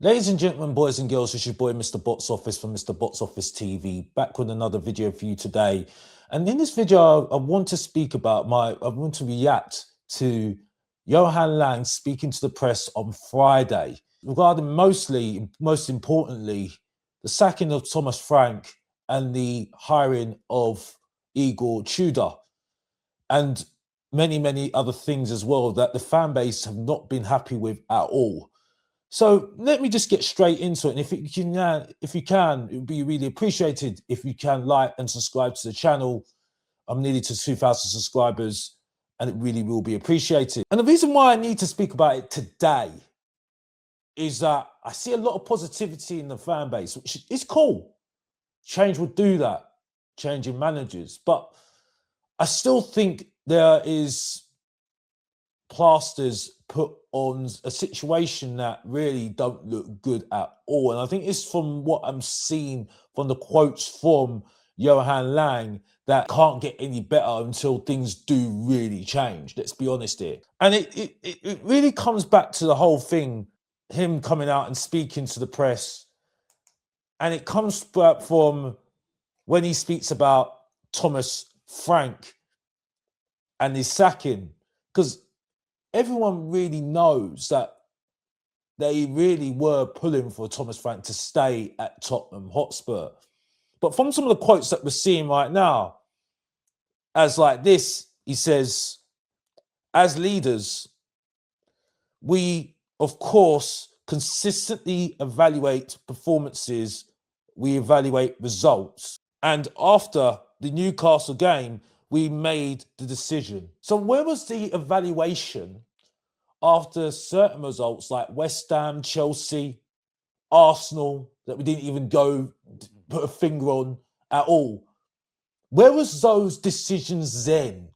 Ladies and gentlemen, boys and girls, it's your boy Mr. Box Office from Mr. Box Office TV, back with another video for you today. And in this video, I want to speak about I want to react to JOHAN Lange speaking to the press on Friday regarding most importantly, the sacking of Thomas Frank and the hiring of Igor Tudor, and many other things as well that the fan base have not been happy with at all. So let me just get straight into it. And if you can, it would be really appreciated if you can like and subscribe to the channel. I'm nearly to 2,000 subscribers, and it really will be appreciated. And the reason why I need to speak about it today is that I see a lot of positivity in the fan base, which is cool. Change will do that, changing managers. But I still think there is plasters put on a situation that really don't look good at all. And I think it's from what I'm seeing from the quotes from JOHAN Lange that can't get any better until things do really change. Let's be honest here. And it really comes back to the whole thing, him coming out and speaking to the press. And it comes back from when he speaks about Thomas Frank and his sacking, because everyone really knows that they really were pulling for Thomas Frank to stay at Tottenham Hotspur. But from some of the quotes that we're seeing right now, as like this, he says, as leaders, we, of course, consistently evaluate performances, we evaluate results. And after the Newcastle game, we made the decision. So where was the evaluation after certain results like West Ham, Chelsea, Arsenal, that we didn't even go put a finger on at all? Where was those decisions then?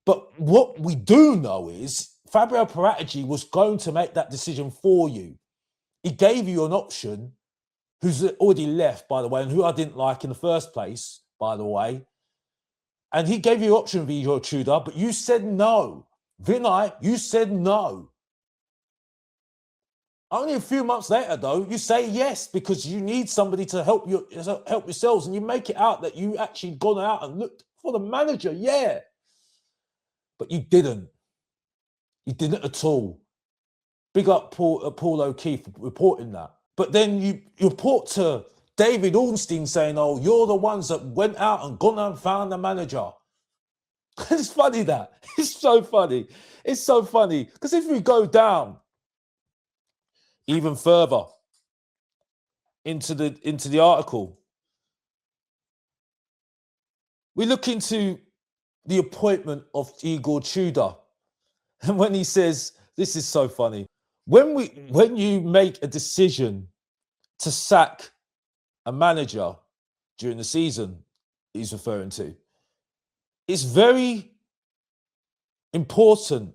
But what we do know is Fabio Paratici was going to make that decision for you. He gave you an option, who's already left, by the way, and who I didn't like in the first place, by the way. And he gave you an option of Igor Tudor, but you said no. Vinay, you said no. Only a few months later, though, you say yes because you need somebody to help yourselves, and you make it out that you actually gone out and looked for the manager, yeah. But you didn't. You didn't at all. Big up Paul O'Keefe for reporting that. But then you report to David Ornstein saying, oh, you're the ones that went out and gone and found the manager. It's funny that. It's so funny. It's so funny. Because if we go down even further into the article, we look into the appointment of Igor Tudor. And when he says, this is so funny. When you make a decision to sack a manager during the season, he's referring to, it's very important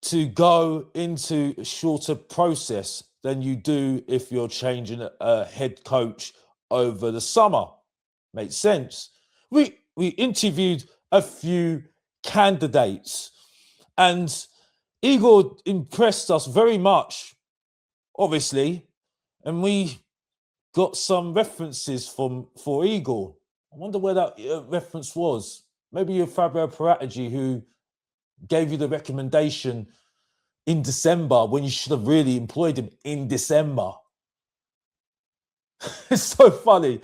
to go into a shorter process than you do if you're changing a head coach over the summer. Makes sense. We interviewed a few candidates, and Igor impressed us very much, obviously, and we got some references for Igor. I wonder where that reference was. Maybe you're Fabio Paratici, who gave you the recommendation in December when you should have really employed him in December. It's so funny.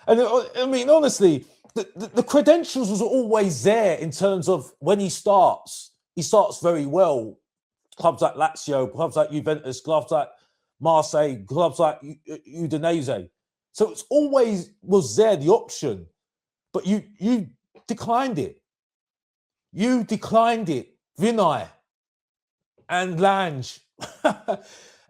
And I mean, honestly, the credentials was always there in terms of when he starts. He starts very well. Clubs like Lazio, clubs like Juventus, clubs like Marseille, clubs like Udinese. So it's always was there, the option. But you declined it. You declined it, Vinay and Lange.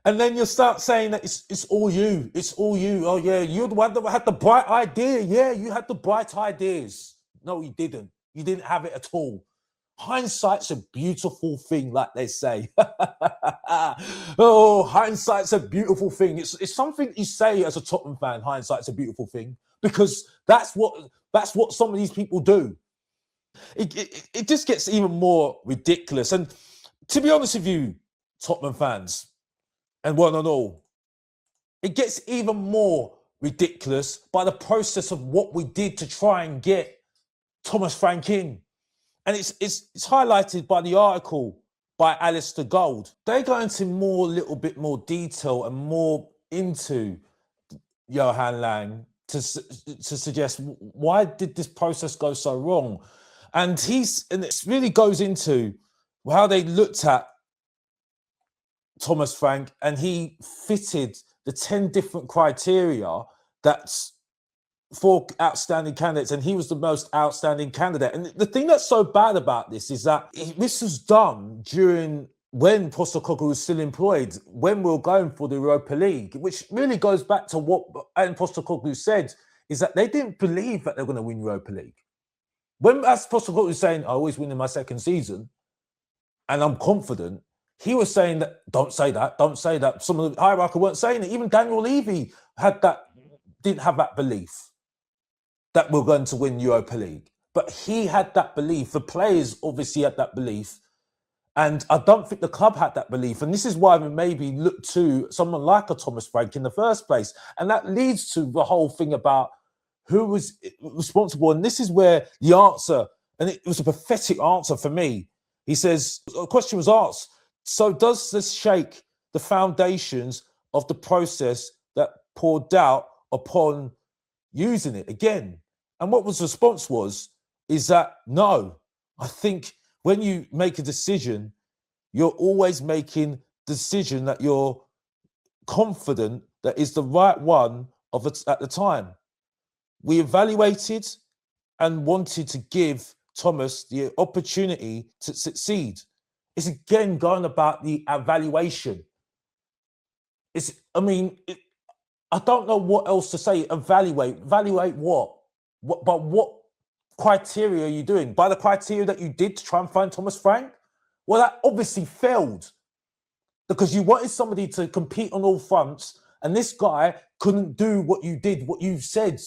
And then you start saying that it's all you. It's all you. Oh, yeah, you're the one that had the bright idea. Yeah, you had the bright ideas. No, you didn't. You didn't have it at all. Hindsight's a beautiful thing, like they say. Oh, hindsight's a beautiful thing. It's something you say as a Tottenham fan, hindsight's a beautiful thing, because that's what some of these people do. It just gets even more ridiculous. And to be honest with you, Tottenham fans, and one and all, it gets even more ridiculous by the process of what we did to try and get Thomas Frank in. And it's highlighted by the article by Alistair Gold. They go into little bit more detail and more into Johan Lange to suggest why did this process go so wrong. And it really goes into how they looked at Thomas Frank, and he fitted the 10 different criteria that's for outstanding candidates, and he was the most outstanding candidate. And the thing that's so bad about this is that this was done during when Postecoglou was still employed, when we were going for the Europa League, which really goes back to what Postecoglou said, is that they didn't believe that they were going to win Europa League. As Postecoglou was saying, I always win in my second season, and I'm confident, he was saying that, don't say that, don't say that. Some of the hierarchy weren't saying it. Even Daniel Levy didn't have that belief that we're going to win Europa League. But he had that belief. The players obviously had that belief. And I don't think the club had that belief. And this is why we maybe look to someone like a Thomas Frank in the first place. And that leads to the whole thing about who was responsible. And this is where the answer, and it was a pathetic answer for me. He says, a question was asked, so does this shake the foundations of the process that poured doubt upon using it again? And what was the response is that no, I think when you make a decision, you're always making the decision that you're confident that is the right one at the time. We evaluated and wanted to give Thomas the opportunity to succeed. It's again going about the evaluation. I don't know what else to say. Evaluate what? But what criteria are you doing? By the criteria that you did to try and find Thomas Frank? Well, that obviously failed because you wanted somebody to compete on all fronts, and this guy couldn't do what you did, what you said.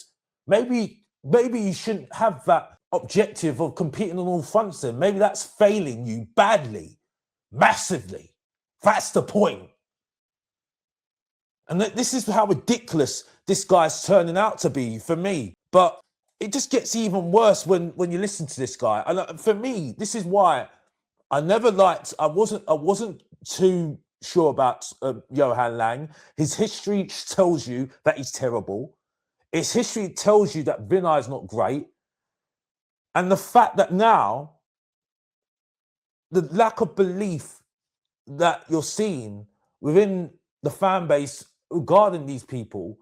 Maybe you shouldn't have that objective of competing on all fronts then. Maybe that's failing you badly, massively. That's the point. And this is how ridiculous this guy's turning out to be for me. But it just gets even worse when you listen to this guy. And for me, this is why I wasn't too sure about Johan Lange. His history tells you that he's terrible. His history tells you that Vinay is not great. And the fact that now, the lack of belief that you're seeing within the fan base regarding these people,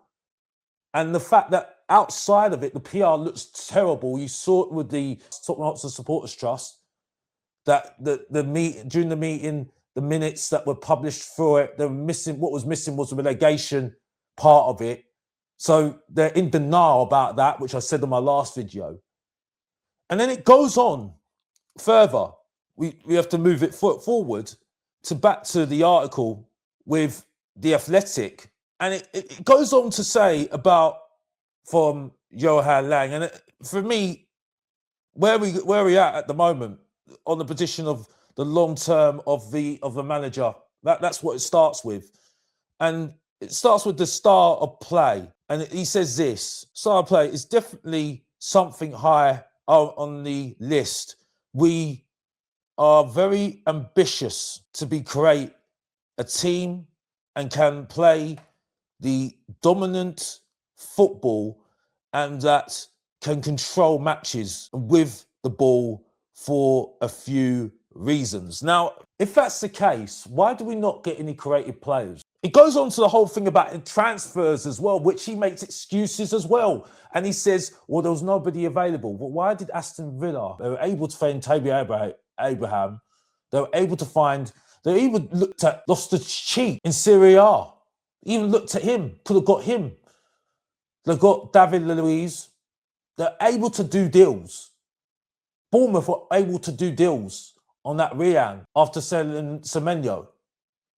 and the fact that outside of it, the PR looks terrible. You saw it with the Tottenham Hotspurs Supporters Trust, that during the meeting, the minutes that were published for it, what was missing was the relegation part of it. So they're in denial about that, which I said in my last video. And then it goes on further. We have to move it forward back to the article with The Athletic. And it goes on to say from Johan Lange, and for me, where we at the moment on the position of the long term of the manager, that's what it starts with. And it starts with the style of play. And he says this, style of play is definitely something high on the list. We are very ambitious to create a team and can play the dominant football and that can control matches with the ball for a few reasons. Now, if that's the case, why do we not get any creative players? It goes on to the whole thing about transfers as well, which he makes excuses as well. And he says, well, there was nobody available. But why did Aston Villa, they were able to find Toby Abraham, they were able to find, they even looked at Loftus-Cheek in Serie A, even looked at him, could have got him. They got David Luiz. They're able to do deals. Bournemouth were able to do deals on that Rian after selling Semenyo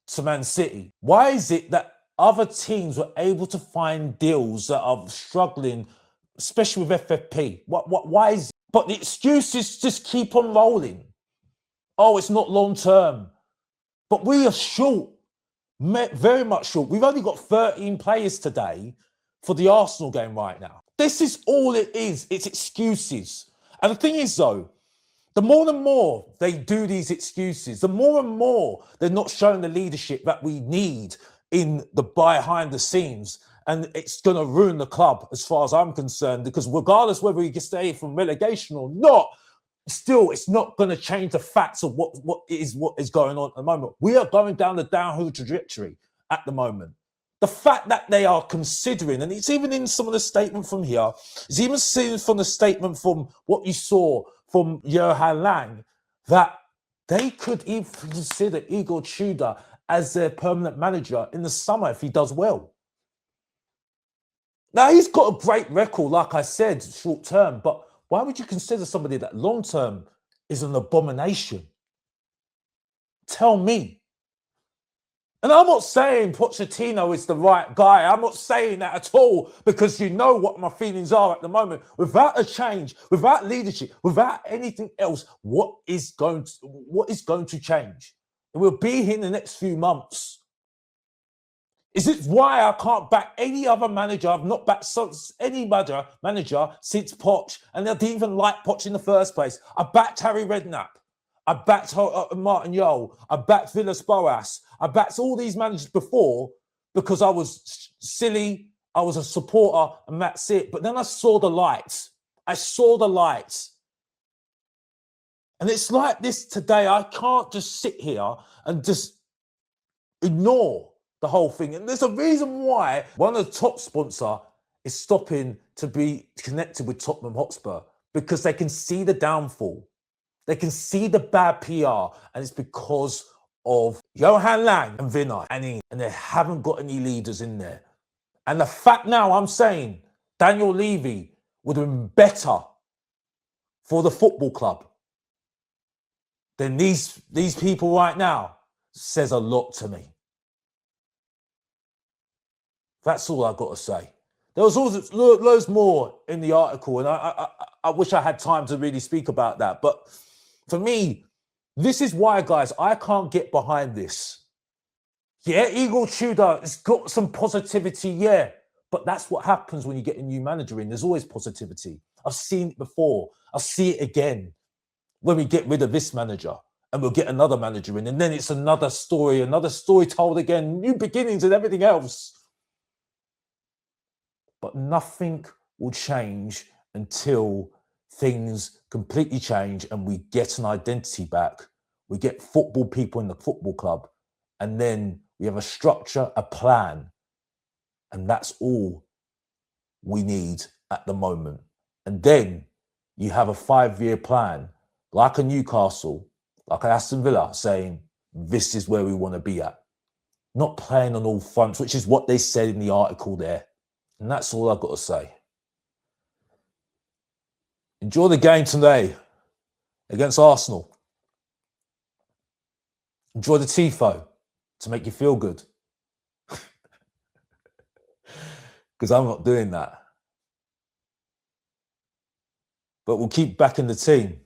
to Man City. Why is it that other teams were able to find deals that are struggling, especially with FFP? Why is it? But the excuses just keep on rolling. Oh, it's not long term. But we are short. Very much short. We've only got 13 players today for the Arsenal game right now. This is all it is. It's excuses. And the thing is, though, the more and more they do these excuses, the more and more they're not showing the leadership that we need in the behind the scenes. And it's going to ruin the club as far as I'm concerned, because regardless whether we can stay from relegation or not, still, it's not going to change the facts of what is going on at the moment. We are going down the downhill trajectory at the moment. The fact that they are considering, and it's even in some of the statement from here, it's even seen from the statement from what you saw from JOHAN Lange, that they could even consider Igor Tudor as their permanent manager in the summer if he does well. Now, he's got a great record, like I said, short term, but why would you consider somebody that long term is an abomination? Tell me. And I'm not saying Pochettino is the right guy. I'm not saying that at all, because you know what my feelings are at the moment. Without a change, without leadership, without anything else, what is going to change? It will be here in the next few months. Is it why I can't back any other manager? I've not backed any manager since Poch, and I didn't even like Poch in the first place. I backed Harry Redknapp. I backed Martin Jol. I backed Villas-Boas. I backed all these managers before because I was silly. I was a supporter, and that's it. But then I saw the light. I saw the light. And it's like this today. I can't just sit here and just ignore the whole thing. And there's a reason why one of the top sponsor is stopping to be connected with Tottenham Hotspur, because they can see the downfall. They can see the bad PR, and it's because of JOHAN Lange and Vinay, and they haven't got any leaders in there. And the fact now, I'm saying Daniel Levy would have been better for the football club than these people right now says a lot to me. That's all I've got to say. There was also loads more in the article, and I wish I had time to really speak about that. But for me, this is why, guys, I can't get behind this. Yeah, Igor Tudor has got some positivity, yeah. But that's what happens when you get a new manager in. There's always positivity. I've seen it before. I'll see it again when we get rid of this manager and we'll get another manager in. And then it's another story told again, new beginnings and everything else. But nothing will change until things completely change and we get an identity back. We get football people in the football club, and then we have a structure, a plan. And that's all we need at the moment. And then you have a 5-year plan, like a Newcastle, like an Aston Villa, saying, this is where we want to be at. Not playing on all fronts, which is what they said in the article there. And that's all I've got to say. Enjoy the game today against Arsenal. Enjoy the tifo to make you feel good. Because I'm not doing that. But we'll keep backing the team.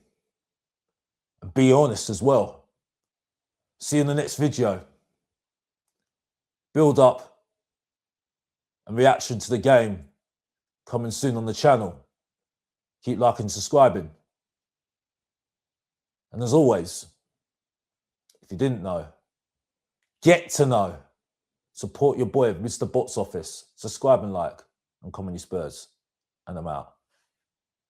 And be honest as well. See you in the next video. Build up and reaction to the game coming soon on the channel. Keep liking and subscribing. And as always, if you didn't know, get to know. Support your boy, Mr. Box Office. Subscribe and like. And come on, you Spurs. And I'm out.